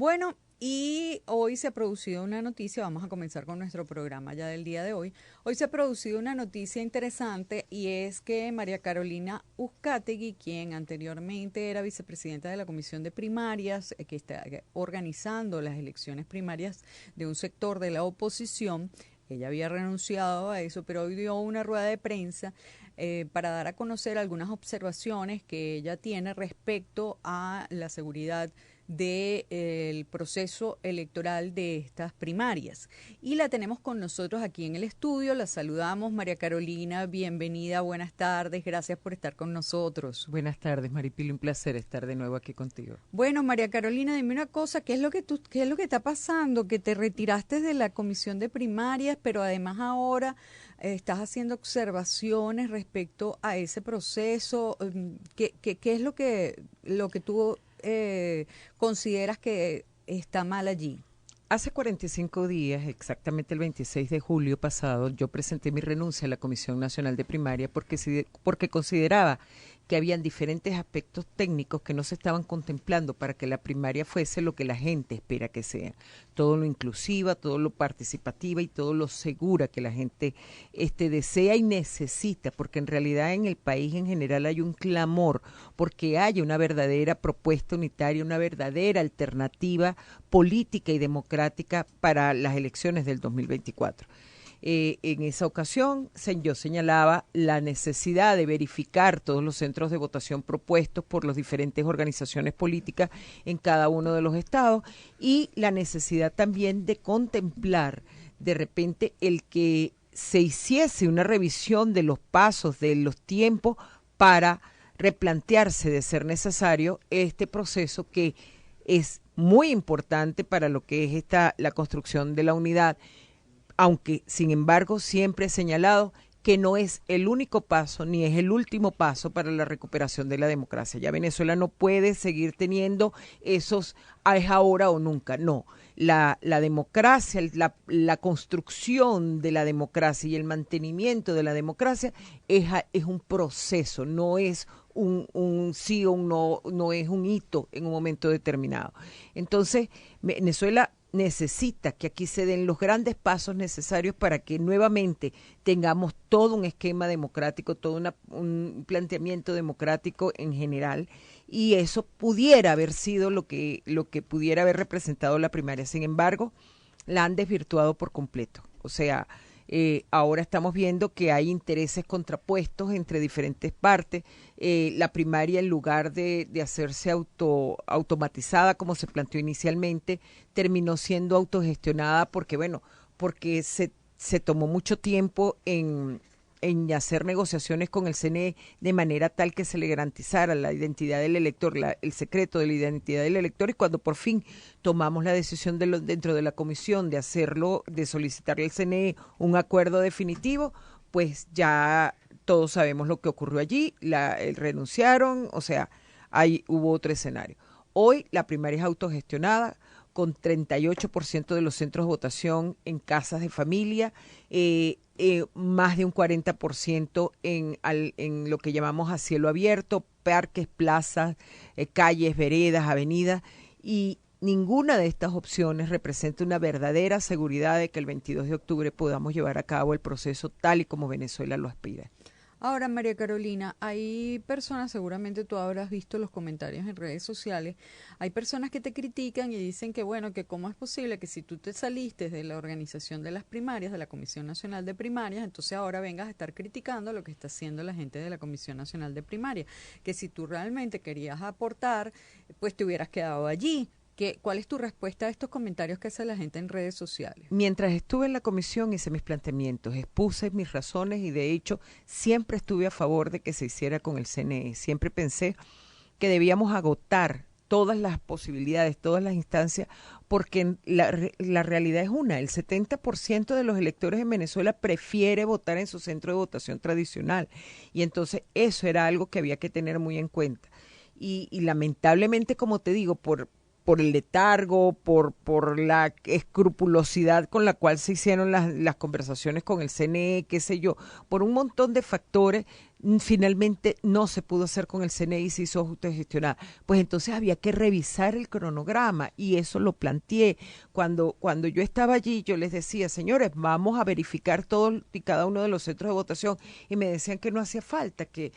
Bueno, y hoy se ha producido una noticia, vamos a comenzar con nuestro programa ya del día de hoy. Hoy se ha producido una noticia interesante y es que María Carolina Uzcategui, quien anteriormente era vicepresidenta de la Comisión de Primarias, que está organizando las elecciones primarias de un sector de la oposición, ella había renunciado a eso, pero hoy dio una rueda de prensa para dar a conocer algunas observaciones que ella tiene respecto a la seguridad del proceso electoral de estas primarias. Y la tenemos con nosotros aquí en el estudio, la saludamos. María Carolina, bienvenida, buenas tardes, gracias por estar con nosotros. Buenas tardes, Maripili, un placer estar de nuevo aquí contigo. Bueno, María Carolina, dime una cosa, ¿qué es lo que está pasando? Que te retiraste de la comisión de primarias, pero además ahora estás haciendo observaciones respecto a ese proceso. ¿Qué es lo que tú consideras que está mal allí? Hace 45 días, exactamente el 26 de julio pasado, yo presenté mi renuncia a la Comisión Nacional de Primaria porque consideraba que habían diferentes aspectos técnicos que no se estaban contemplando para que la primaria fuese lo que la gente espera que sea. Todo lo inclusiva, todo lo participativa y todo lo segura que la gente desea y necesita, porque en realidad en el país en general hay un clamor porque haya una verdadera propuesta unitaria, una verdadera alternativa política y democrática para las elecciones del 2024. En esa ocasión yo señalaba la necesidad de verificar todos los centros de votación propuestos por las diferentes organizaciones políticas en cada uno de los estados y la necesidad también de contemplar de repente el que se hiciese una revisión de los pasos, de los tiempos para replantearse de ser necesario este proceso que es muy importante para lo que es la construcción de la unidad, aunque sin embargo siempre he señalado que no es el único paso ni es el último paso para la recuperación de la democracia. Ya Venezuela no puede seguir teniendo esos es ahora o nunca, no. La democracia, la construcción de la democracia y el mantenimiento de la democracia es un proceso, no es un sí o un no, no es un hito en un momento determinado. Entonces, Venezuela necesita que aquí se den los grandes pasos necesarios para que nuevamente tengamos todo un esquema democrático, todo un planteamiento democrático en general, y eso pudiera haber sido lo que pudiera haber representado la primaria. Sin embargo, la han desvirtuado por completo. O sea, ahora estamos viendo que hay intereses contrapuestos entre diferentes partes. La primaria, en lugar de hacerse automatizada como se planteó inicialmente, terminó siendo autogestionada porque se tomó mucho tiempo en hacer negociaciones con el CNE de manera tal que se le garantizara la identidad del elector, el secreto de la identidad del elector, y cuando por fin tomamos la decisión dentro de la comisión de hacerlo, de solicitarle al CNE un acuerdo definitivo, pues ya todos sabemos lo que ocurrió allí, renunciaron, o sea, hubo otro escenario. Hoy la primaria es autogestionada, con 38% de los centros de votación en casas de familia, más de un 40% en lo que llamamos a cielo abierto, parques, plazas, calles, veredas, avenidas, y ninguna de estas opciones representa una verdadera seguridad de que el 22 de octubre podamos llevar a cabo el proceso tal y como Venezuela lo aspira. Ahora, María Carolina, hay personas, seguramente tú habrás visto los comentarios en redes sociales, hay personas que te critican y dicen que, bueno, que cómo es posible que si tú te saliste de la organización de las primarias, de la Comisión Nacional de Primarias, entonces ahora vengas a estar criticando lo que está haciendo la gente de la Comisión Nacional de Primarias, que si tú realmente querías aportar, pues te hubieras quedado allí. ¿Cuál es tu respuesta a estos comentarios que hace la gente en redes sociales? Mientras estuve en la comisión hice mis planteamientos, expuse mis razones y de hecho siempre estuve a favor de que se hiciera con el CNE. Siempre pensé que debíamos agotar todas las posibilidades, todas las instancias, porque la realidad es una, el 70% de los electores en Venezuela prefiere votar en su centro de votación tradicional, y entonces eso era algo que había que tener muy en cuenta. Y lamentablemente, como te digo, por el letargo, por la escrupulosidad con la cual se hicieron las conversaciones con el CNE, qué sé yo, por un montón de factores, finalmente no se pudo hacer con el CNE y se hizo autogestionada. Pues entonces había que revisar el cronograma y eso lo planteé. Cuando yo estaba allí, yo les decía, señores, vamos a verificar todos y cada uno de los centros de votación, y me decían que no hacía falta, que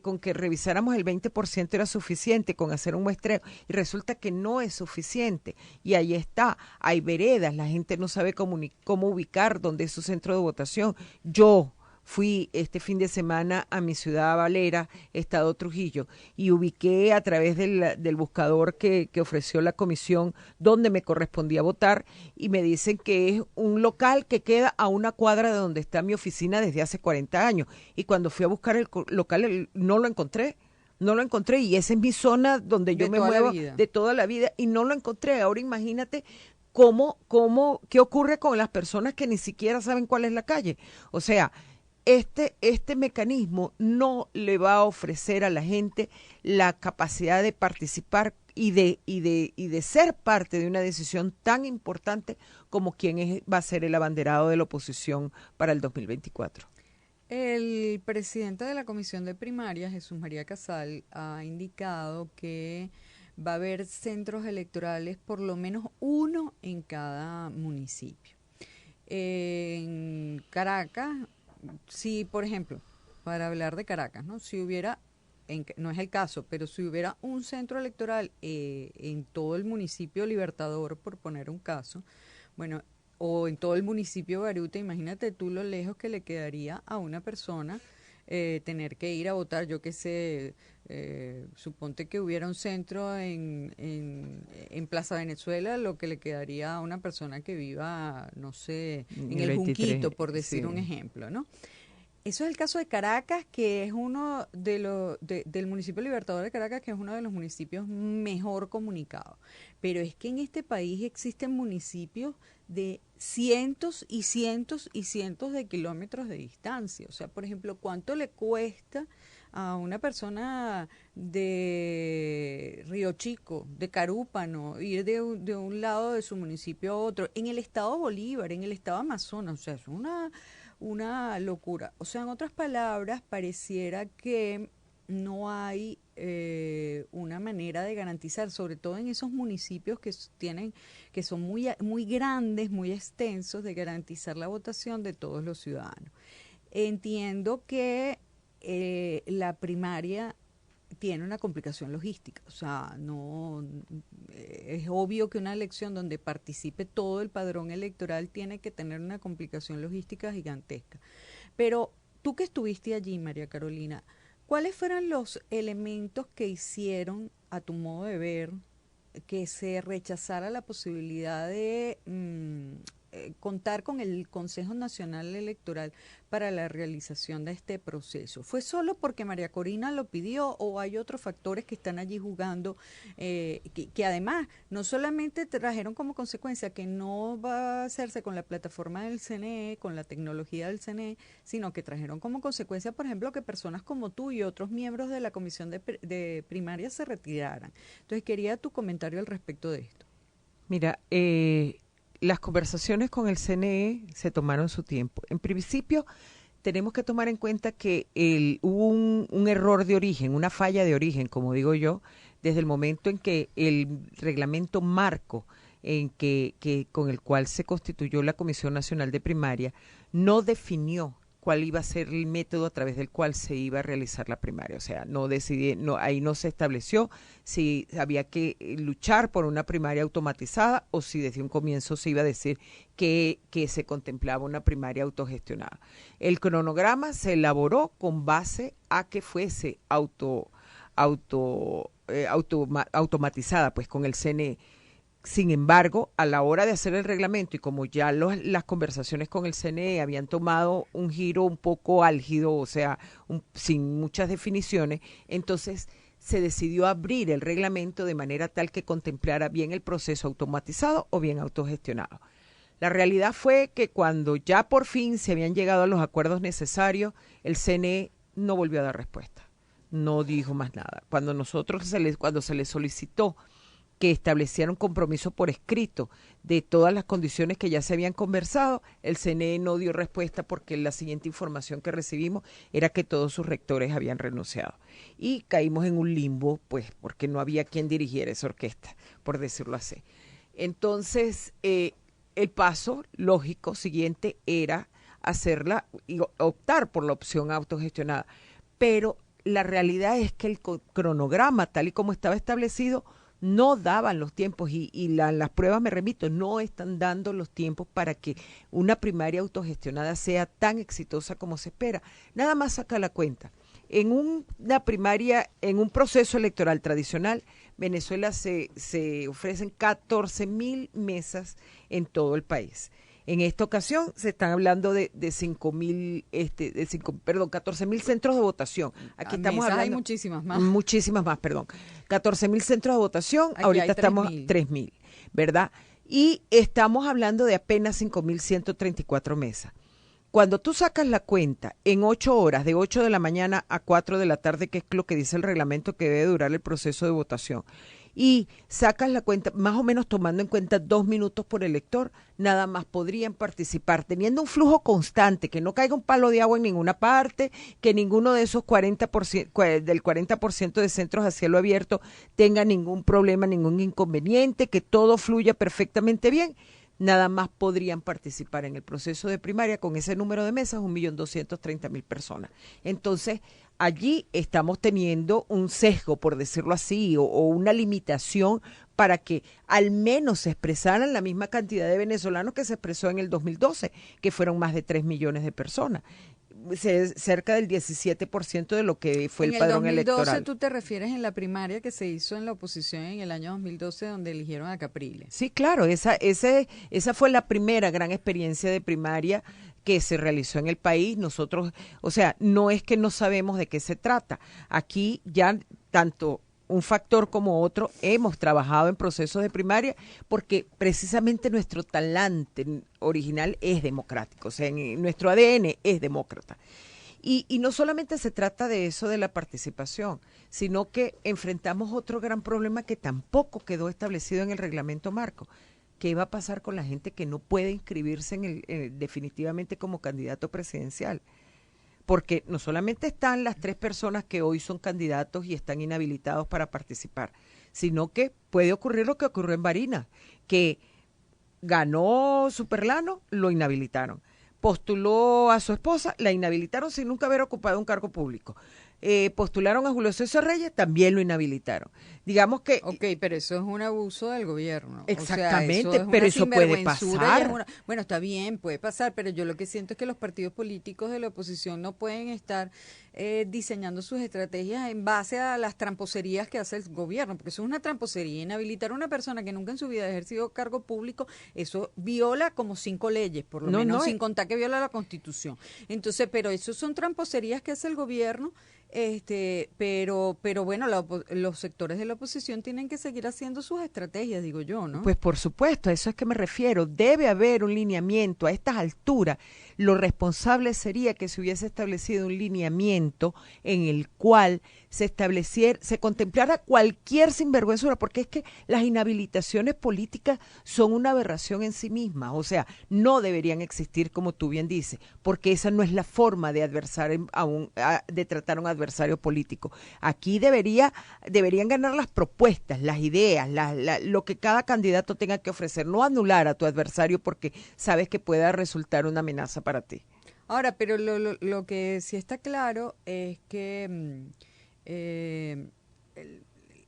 con que revisáramos el 20% era suficiente, con hacer un muestreo, y resulta que no es suficiente. Y ahí está, hay veredas, la gente no sabe cómo ubicar dónde es su centro de votación. Yo fui este fin de semana a mi ciudad Valera, Estado Trujillo, y ubiqué a través del buscador que ofreció la comisión donde me correspondía votar, y me dicen que es un local que queda a una cuadra de donde está mi oficina desde hace 40 años. Y cuando fui a buscar el local no lo encontré. No lo encontré, y esa es mi zona donde yo me muevo de toda la vida, y no lo encontré. Ahora imagínate qué ocurre con las personas que ni siquiera saben cuál es la calle. O sea, este mecanismo no le va a ofrecer a la gente la capacidad de participar y de ser parte de una decisión tan importante como quién va a ser el abanderado de la oposición para el 2024. El presidente de la Comisión de Primaria, Jesús María Casal, ha indicado que va a haber centros electorales, por lo menos uno en cada municipio. En Caracas, si, por ejemplo, para hablar de Caracas, ¿no? Si hubiera, no es el caso, pero si hubiera un centro electoral en todo el municipio Libertador, por poner un caso, bueno, o en todo el municipio Baruta, imagínate tú lo lejos que le quedaría a una persona tener que ir a votar. Yo qué sé, suponte que hubiera un centro en Plaza Venezuela, lo que le quedaría a una persona que viva, no sé, en el 23, Junquito, por decir un ejemplo, ¿no? Eso es el caso de Caracas, que es uno de del municipio Libertador de Caracas, que es uno de los municipios mejor comunicados. Pero es que en este país existen municipios de cientos y cientos y cientos de kilómetros de distancia. O sea, por ejemplo, ¿cuánto le cuesta a una persona de Río Chico, de Carúpano, ir de un lado de su municipio a otro? En el estado Bolívar, en el estado Amazonas, o sea, es una locura. O sea, en otras palabras, pareciera que no hay una manera de garantizar, sobre todo en esos municipios que son muy grandes, muy extensos, de garantizar la votación de todos los ciudadanos. Entiendo que la primaria tiene una complicación logística, o sea, no es obvio que una elección donde participe todo el padrón electoral tiene que tener una complicación logística gigantesca. Pero tú que estuviste allí, María Carolina, ¿cuáles fueron los elementos que hicieron, a tu modo de ver, que se rechazara la posibilidad de contar con el Consejo Nacional Electoral para la realización de este proceso? ¿Fue solo porque María Corina lo pidió o hay otros factores que están allí jugando, que además no solamente trajeron como consecuencia que no va a hacerse con la plataforma del CNE, con la tecnología del CNE, sino que trajeron como consecuencia, por ejemplo, que personas como tú y otros miembros de la Comisión de Primaria se retiraran? Entonces quería tu comentario al respecto de esto. Mira, las conversaciones con el CNE se tomaron su tiempo. En principio, tenemos que tomar en cuenta que hubo un error de origen, una falla de origen, como digo yo, desde el momento en que el reglamento marco con el cual se constituyó la Comisión Nacional de Primaria no definió cuál iba a ser el método a través del cual se iba a realizar la primaria. O sea, ahí no se estableció si había que luchar por una primaria automatizada o si desde un comienzo se iba a decir que se contemplaba una primaria autogestionada. El cronograma se elaboró con base a que fuese automatizada, pues con el CNE. Sin embargo, a la hora de hacer el reglamento y como ya las conversaciones con el CNE habían tomado un giro un poco álgido, o sea, sin muchas definiciones, entonces se decidió abrir el reglamento de manera tal que contemplara bien el proceso automatizado o bien autogestionado. La realidad fue que cuando ya por fin se habían llegado a los acuerdos necesarios, el CNE no volvió a dar respuesta, no dijo más nada. Cuando se le solicitó que estableciera un compromiso por escrito de todas las condiciones que ya se habían conversado. El CNE no dio respuesta porque la siguiente información que recibimos era que todos sus rectores habían renunciado. Y caímos en un limbo, pues, porque no había quien dirigiera esa orquesta, por decirlo así. Entonces, el paso lógico siguiente era hacerla y optar por la opción autogestionada. Pero la realidad es que el cronograma, tal y como estaba establecido, no daban los tiempos las pruebas, me remito, no están dando los tiempos para que una primaria autogestionada sea tan exitosa como se espera. Nada más saca la cuenta. En una primaria, en un proceso electoral tradicional, Venezuela se ofrecen 14,000 mesas en todo el país. En esta ocasión se están hablando de 14,000 centros de votación. Aquí estamos hablando. Hay muchísimas más. 14,000 centros de votación, Aquí ahorita hay estamos 3,000, ¿verdad? Y estamos hablando de apenas 5,134 mesas. Cuando tú sacas la cuenta en 8 horas, de 8 de la mañana a 4 de la tarde, que es lo que dice el reglamento que debe durar el proceso de votación, y sacas la cuenta, más o menos tomando en cuenta 2 minutos por elector, nada más podrían participar, teniendo un flujo constante, que no caiga un palo de agua en ninguna parte, que ninguno de esos 40%, del 40% de centros a cielo abierto tenga ningún problema, ningún inconveniente, que todo fluya perfectamente bien. Nada más podrían participar en el proceso de primaria con ese número de mesas, 1,230,000 personas. Entonces, allí estamos teniendo un sesgo, por decirlo así, o una limitación para que al menos se expresaran la misma cantidad de venezolanos que se expresó en el 2012, que fueron más de 3 millones de personas. Cerca del 17% de lo que fue el padrón electoral. En el 2012 tú te refieres en la primaria que se hizo en la oposición en el año 2012 donde eligieron a Capriles. Sí, claro, esa fue la primera gran experiencia de primaria que se realizó en el país. Nosotros, o sea, no es que no sabemos de qué se trata. Aquí ya tanto un factor como otro hemos trabajado en procesos de primaria porque precisamente nuestro talante original es democrático, o sea, nuestro ADN es demócrata. Y no solamente se trata de eso de la participación, sino que enfrentamos otro gran problema que tampoco quedó establecido en el reglamento marco. ¿Qué va a pasar con la gente que no puede inscribirse definitivamente como candidato presidencial? Porque no solamente están las 3 personas que hoy son candidatos y están inhabilitados para participar, sino que puede ocurrir lo que ocurrió en Barinas, que ganó Superlano, lo inhabilitaron. Postuló a su esposa, la inhabilitaron sin nunca haber ocupado un cargo público. Postularon a Julio César Reyes, también lo inhabilitaron. Digamos que... Ok, pero eso es un abuso del gobierno. Exactamente, o sea, pero eso puede pasar. Bueno, está bien, puede pasar, pero yo lo que siento es que los partidos políticos de la oposición no pueden estar diseñando sus estrategias en base a las tramposerías que hace el gobierno, porque eso es una tramposería. Inhabilitar a una persona que nunca en su vida ha ejercido cargo público, eso viola como 5 leyes, por lo menos, sin contar que viola la Constitución. Entonces, pero eso son tramposerías que hace el gobierno. Pero bueno, los sectores de la oposición tienen que seguir haciendo sus estrategias, digo yo, ¿no? Pues por supuesto, a eso es que me refiero. Debe haber un lineamiento. A estas alturas, lo responsable sería que se hubiese establecido un lineamiento en el cual se contemplara cualquier sinvergüenzura, porque es que las inhabilitaciones políticas son una aberración en sí mismas, o sea, no deberían existir, como tú bien dices, porque esa no es la forma de de tratar a un adversario político. Aquí deberían ganar las propuestas, las ideas, lo que cada candidato tenga que ofrecer, no anular a tu adversario porque sabes que pueda resultar una amenaza para ti. Ahora, pero lo que sí está claro es que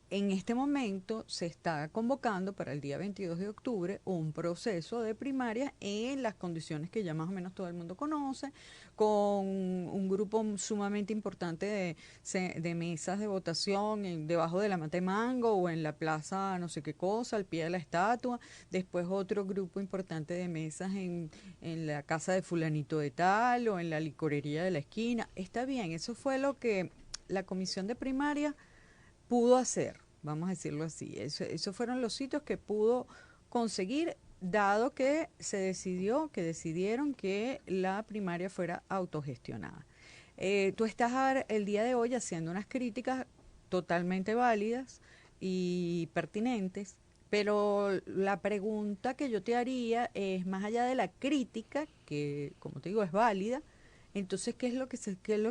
en este momento se está convocando para el día 22 de octubre un proceso de primaria en las condiciones que ya más o menos todo el mundo conoce, con un grupo sumamente importante de mesas de votación debajo de la mata de mango o en la plaza no sé qué cosa, al pie de la estatua, después otro grupo importante de mesas en la casa de fulanito de tal o en la licorería de la esquina. Está bien, eso fue lo que la comisión de primaria pudo hacer, vamos a decirlo así. Esos fueron los sitios que pudo conseguir, dado que decidieron que la primaria fuera autogestionada. Tú estás el día de hoy haciendo unas críticas totalmente válidas y pertinentes Pero la pregunta que yo te haría es, más allá de la crítica, que como te digo es válida, entonces, ¿qué es lo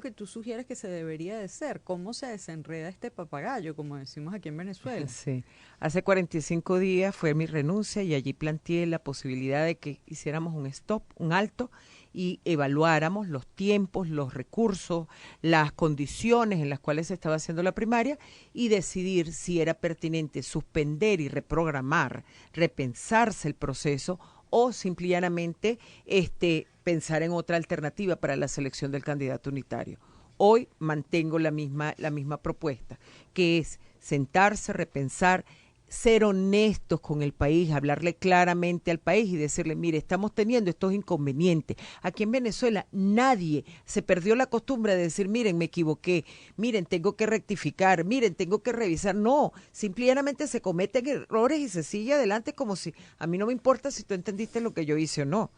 que tú sugieres que se debería de hacer? ¿Cómo se desenreda este papagayo, como decimos aquí en Venezuela? Sí, hace 45 días fue mi renuncia y allí planteé la posibilidad de que hiciéramos un stop, un alto y evaluáramos los tiempos, los recursos, las condiciones en las cuales se estaba haciendo la primaria y decidir si era pertinente suspender y reprogramar, repensarse el proceso o simplemente pensar en otra alternativa para la selección del candidato unitario. Hoy mantengo la misma propuesta, que es sentarse, repensar, ser honestos con el país, hablarle claramente al país y decirle, mire, estamos teniendo estos inconvenientes. Aquí en Venezuela nadie se perdió la costumbre de decir, miren, me equivoqué, miren, tengo que rectificar, miren, tengo que revisar. No, simplemente se cometen errores y se sigue adelante como si, a mí no me importa si tú entendiste lo que yo hice o no.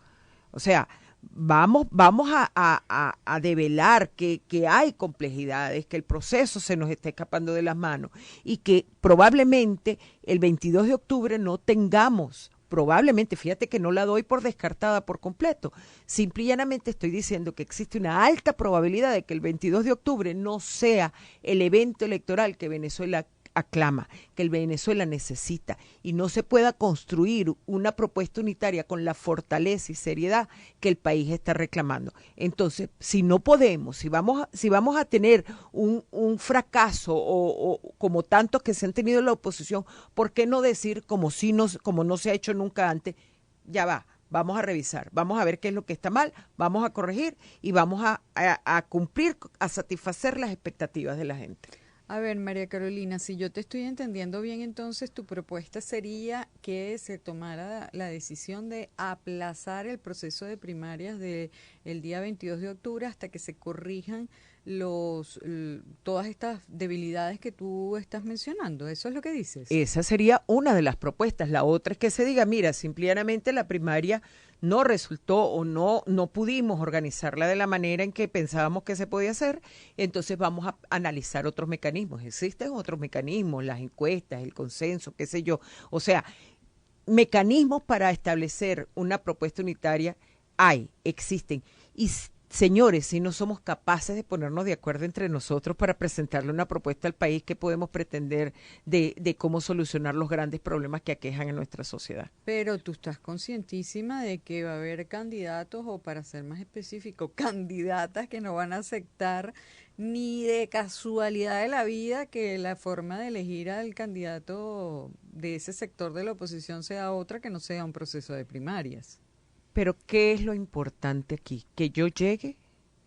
O sea, vamos a develar que hay complejidades, que el proceso se nos está escapando de las manos y que probablemente el 22 de octubre no tengamos, probablemente, fíjate que no la doy por descartada por completo, simple y llanamente estoy diciendo que existe una alta probabilidad de que el 22 de octubre no sea el evento electoral que Venezuela aclama, que el Venezuela necesita y no se pueda construir una propuesta unitaria con la fortaleza y seriedad que el país está reclamando. Entonces, si no podemos, si vamos a tener un fracaso o como tantos que se han tenido en la oposición, ¿por qué no decir como no se ha hecho nunca antes, ya va? Vamos a revisar, vamos a ver qué es lo que está mal, vamos a corregir y vamos a cumplir, a satisfacer las expectativas de la gente. A ver, María Carolina, si yo te estoy entendiendo bien, entonces tu propuesta sería que se tomara la decisión de aplazar el proceso de primarias del día 22 de octubre hasta que se corrijan todas estas debilidades que tú estás mencionando. ¿Eso es lo que dices? Esa sería una de las propuestas. La otra es que se diga, mira, simplemente la primaria no resultó o no pudimos organizarla de la manera en que pensábamos que se podía hacer, entonces vamos a analizar otros mecanismos. Existen otros mecanismos, las encuestas, el consenso, qué sé yo. O sea, mecanismos para establecer una propuesta unitaria existen. Y señores, si no somos capaces de ponernos de acuerdo entre nosotros para presentarle una propuesta al país, ¿qué podemos pretender de cómo solucionar los grandes problemas que aquejan a nuestra sociedad? Pero tú estás conscientísima de que va a haber candidatos, o para ser más específico, candidatas que no van a aceptar ni de casualidad de la vida que la forma de elegir al candidato de ese sector de la oposición sea otra que no sea un proceso de primarias. Pero ¿qué es lo importante aquí? ¿Que yo llegue?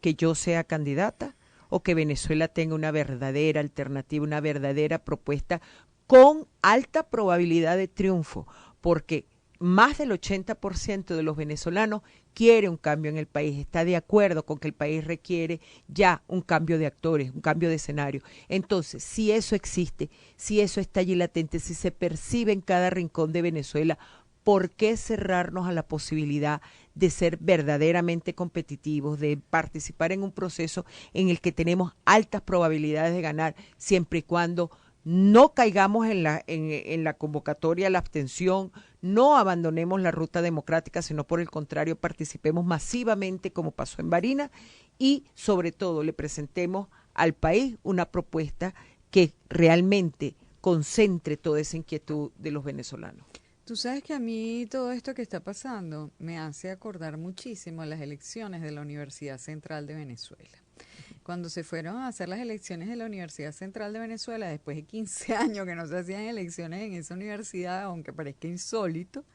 ¿Que yo sea candidata? ¿O que Venezuela tenga una verdadera alternativa, una verdadera propuesta con alta probabilidad de triunfo? Porque más del 80% de los venezolanos quiere un cambio en el país, está de acuerdo con que el país requiere ya un cambio de actores, un cambio de escenario. Entonces, si eso existe, si eso está allí latente, si se percibe en cada rincón de Venezuela, ¿por qué cerrarnos a la posibilidad de ser verdaderamente competitivos, de participar en un proceso en el que tenemos altas probabilidades de ganar, siempre y cuando no caigamos en la convocatoria a la abstención, no abandonemos la ruta democrática, sino por el contrario, participemos masivamente como pasó en Barinas y sobre todo le presentemos al país una propuesta que realmente concentre toda esa inquietud de los venezolanos? Tú sabes que a mí todo esto que está pasando me hace acordar muchísimo a las elecciones de la Universidad Central de Venezuela. Cuando se fueron a hacer las elecciones de la Universidad Central de Venezuela, después de 15 años que no se hacían elecciones en esa universidad, aunque parezca insólito,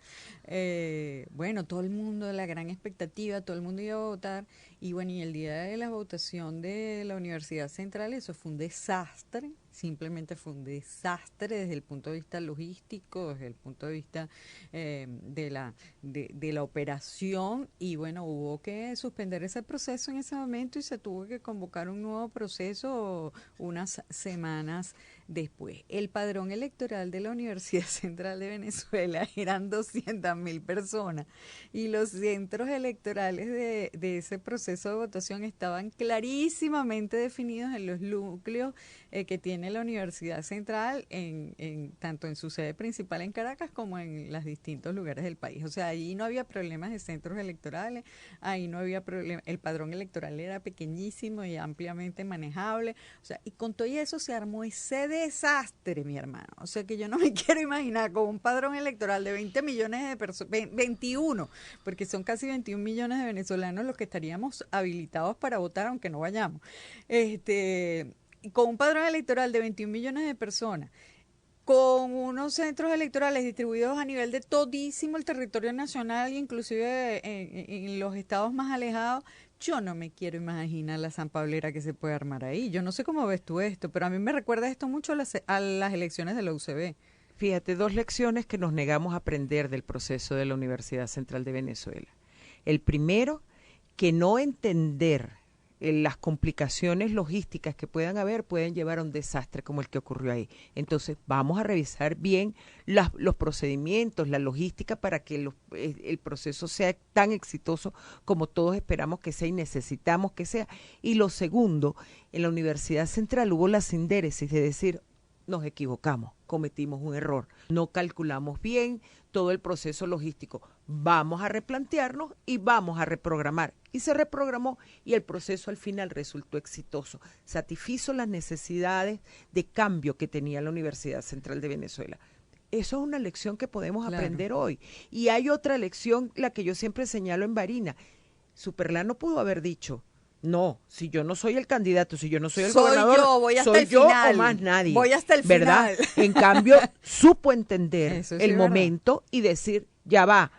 bueno, todo el mundo, la gran expectativa, todo el mundo iba a votar, y bueno, y el día de la votación de la Universidad Central, eso fue un desastre, simplemente fue un desastre desde el punto de vista logístico, desde el punto de vista de la operación, y bueno, hubo que suspender ese proceso en ese momento y se tuvo que convocar un nuevo proceso unas semanas después. El padrón electoral de la Universidad Central de Venezuela eran 200.000 personas y los centros electorales de ese proceso de votación estaban clarísimamente definidos en los núcleos que tiene la Universidad Central tanto en su sede principal en Caracas como en los distintos lugares del país. O sea, ahí no había problemas de centros electorales, ahí no había problema, el padrón electoral era pequeñísimo y ampliamente manejable. O sea, y con todo eso se armó ese desastre, mi hermano. O sea, que yo no me quiero imaginar con un padrón electoral de 20 millones de personas, 21, porque son casi 21 millones de venezolanos los que estaríamos habilitados para votar, aunque no vayamos. Con un padrón electoral de 21 millones de personas, con unos centros electorales distribuidos a nivel de todísimo el territorio nacional, inclusive en los estados más alejados, yo no me quiero imaginar la sanpablera que se puede armar ahí. Yo no sé cómo ves tú esto, pero a mí me recuerda esto mucho a las elecciones de la UCB. Fíjate, dos lecciones que nos negamos a aprender del proceso de la Universidad Central de Venezuela. El primero, que no entender las complicaciones logísticas que puedan haber pueden llevar a un desastre como el que ocurrió ahí. Entonces, vamos a revisar bien los procedimientos, la logística para que el proceso sea tan exitoso como todos esperamos que sea y necesitamos que sea. Y lo segundo, en la Universidad Central hubo la sindéresis de decir, nos equivocamos, cometimos un error, no calculamos bien todo el proceso logístico, vamos a replantearnos y vamos a reprogramar. Y se reprogramó y el proceso al final resultó exitoso, satisfizo las necesidades de cambio que tenía la Universidad Central de Venezuela. Eso es una lección que podemos aprender hoy. Y hay otra lección, la que yo siempre señalo en Barina. Superlano pudo haber dicho, no, si yo no soy el candidato, si yo no soy el gobernador, voy hasta soy el yo final. O más nadie. Voy hasta el ¿verdad? final. En cambio, supo entender Eso sí el es momento y decir, ya va,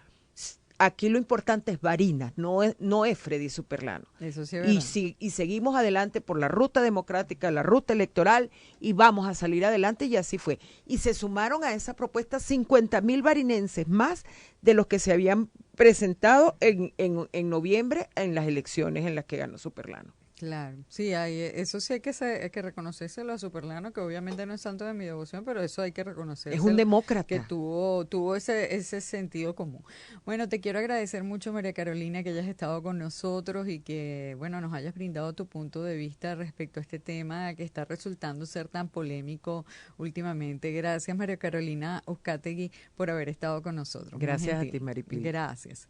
aquí lo importante es Barinas, no es Freddy Superlano. Eso sí es verdad. Y seguimos adelante por la ruta democrática, la ruta electoral, y vamos a salir adelante, y así fue. Y se sumaron a esa propuesta 50.000 barinenses más de los que se habían presentado en noviembre en las elecciones en las que ganó Superlano. Claro, sí, eso sí hay que reconocérselo a Superlano, que obviamente no es santo de mi devoción, pero eso hay que reconocerlo. Es un demócrata. Que tuvo ese sentido común. Bueno, te quiero agradecer mucho, María Carolina, que hayas estado con nosotros y que, bueno, nos hayas brindado tu punto de vista respecto a este tema que está resultando ser tan polémico últimamente. Gracias, María Carolina Uzcategui, por haber estado con nosotros. Gracias a ti, Maripili. Gracias.